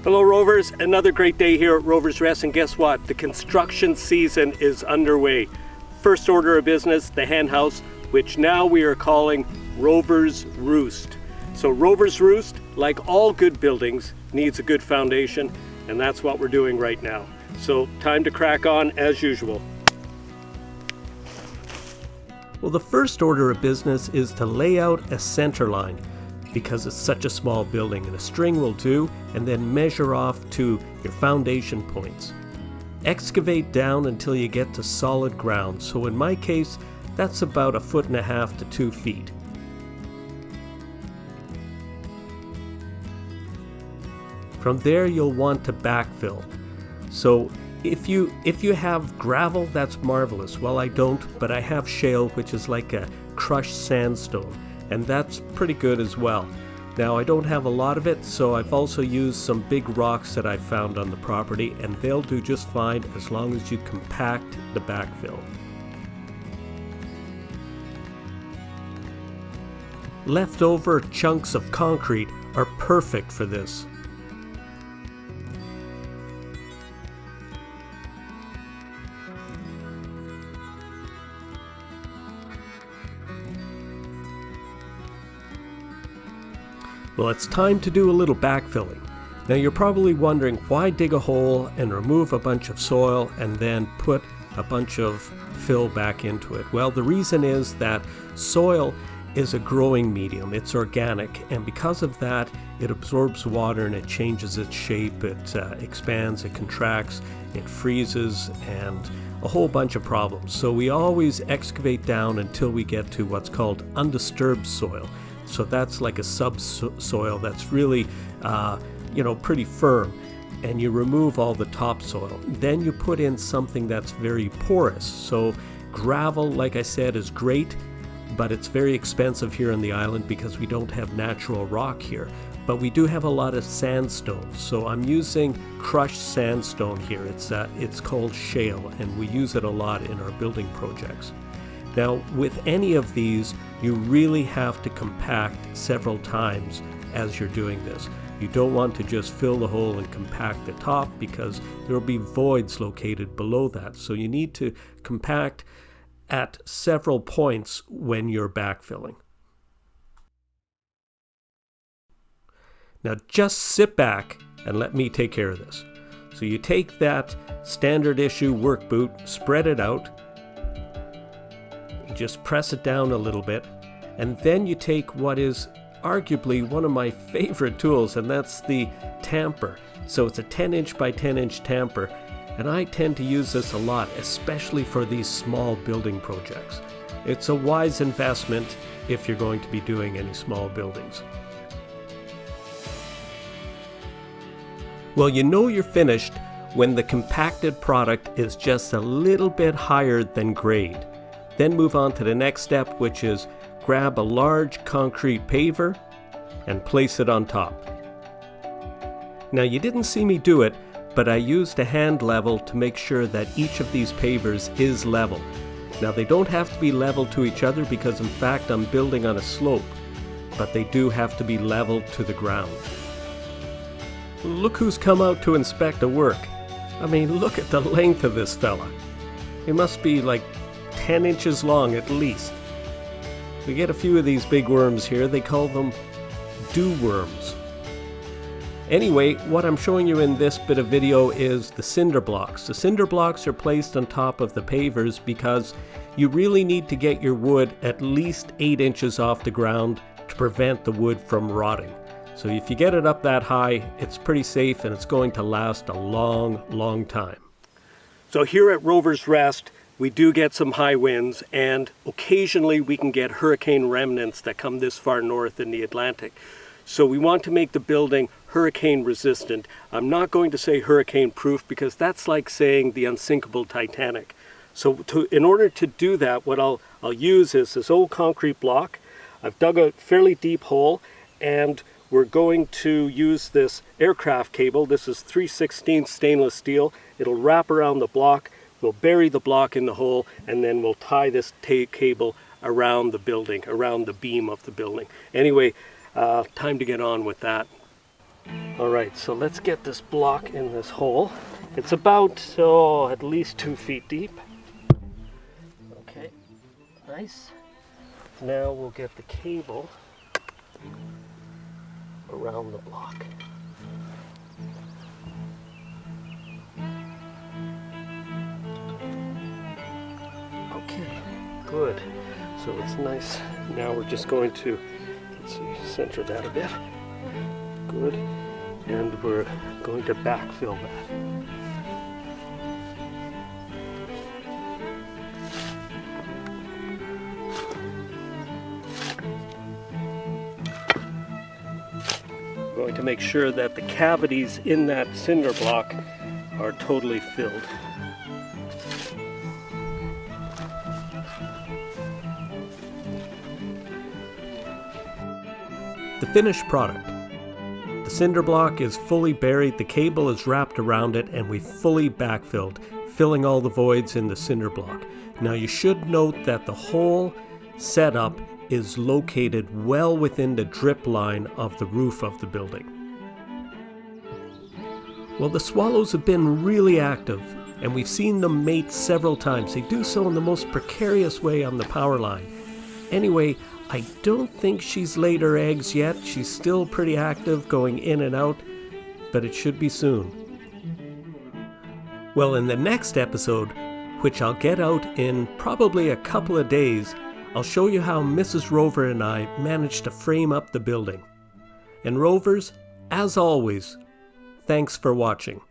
Hello Rovers, another great day here at Rovers Rest, and guess what? The construction season is underway. First order of business, the hen house, which now we are calling Rovers Roost. So Rovers Roost, like all good buildings, needs a good foundation, and that's what we're doing right now. So time to crack on as usual. Well, the first order of business is to lay out a center line, because it's such a small building, and a string will do, and then measure off to your foundation points. Excavate down until you get to solid ground. So in my case, that's about 1.5 feet to 2 feet. From there, you'll want to backfill. So if you have gravel, that's marvelous. Well, I don't, but I have shale, which is like a crushed sandstone, and that's pretty good as well. Now, I don't have a lot of it, so I've also used some big rocks that I found on the property, and they'll do just fine as long as you compact the backfill. Leftover chunks of concrete are perfect for this. Well, it's time to do a little backfilling. Now you're probably wondering, why dig a hole and remove a bunch of soil and then put a bunch of fill back into it? Well, the reason is that soil is a growing medium. It's organic, and because of that, it absorbs water and it changes its shape, it expands, it contracts, it freezes, and a whole bunch of problems. So we always excavate down until we get to what's called undisturbed soil. So that's like a subsoil that's really, pretty firm, and you remove all the topsoil. Then you put in something that's very porous. So gravel, like I said, is great, but it's very expensive here on the island because we don't have natural rock here. But we do have a lot of sandstone. So I'm using crushed sandstone here. It's called shale, and we use it a lot in our building projects. Now, with any of these, you really have to compact several times as you're doing this. You don't want to just fill the hole and compact the top, because there will be voids located below that. So you need to compact at several points when you're backfilling. Now just sit back and let me take care of this. So you take that standard issue work boot, spread it out, just press it down a little bit, and then you take what is arguably one of my favorite tools, and that's the tamper. So it's a 10-inch by 10-inch tamper, and I tend to use this a lot, especially for these small building projects. It's a wise investment if you're going to be doing any small buildings. Well, you know you're finished when the compacted product is just a little bit higher than grade. Then move on to the next step, which is grab a large concrete paver and place it on top. Now, you didn't see me do it, but I used a hand level to make sure that each of these pavers is level. Now, they don't have to be level to each other because, in fact, I'm building on a slope, but they do have to be level to the ground. Look who's come out to inspect the work. I mean, look at the length of this fella. He must be like 10 inches long at least. We get a few of these big worms here. They call them dew worms. Anyway, what I'm showing you in this bit of video is the cinder blocks. The cinder blocks are placed on top of the pavers because you really need to get your wood at least 8 inches off the ground to prevent the wood from rotting. So if you get it up that high, it's pretty safe and it's going to last a long, long time. So here at Rovers Rest, we do get some high winds, and occasionally we can get hurricane remnants that come this far north in the Atlantic. So we want to make the building hurricane resistant. I'm not going to say hurricane proof because that's like saying the unsinkable Titanic. So in order to do that, what I'll use is this old concrete block. I've dug a fairly deep hole, and we're going to use this aircraft cable. This is 3/16 stainless steel. It'll wrap around the block. We'll bury the block in the hole, and then we'll tie this cable around the building, around the beam of the building. Anyway, time to get on with that. Alright, so let's get this block in this hole. It's about, at least 2 feet deep. Okay, nice. Now we'll get the cable around the block. Okay, good. So it's nice. Now we're just going to, let's see, center that a bit. Good. And we're going to backfill that. Going to make sure that the cavities in that cinder block are totally filled. The finished product. The cinder block is fully buried, the cable is wrapped around it, and we fully backfilled, filling all the voids in the cinder block. Now you should note that the whole setup is located well within the drip line of the roof of the building. Well, the swallows have been really active, and we've seen them mate several times. They do so in the most precarious way on the power line. Anyway, I don't think she's laid her eggs yet. She's still pretty active, going in and out, but it should be soon. Well, in the next episode, which I'll get out in probably a couple of days, I'll show you how Mrs. Rover and I managed to frame up the building. And Rovers, as always, thanks for watching.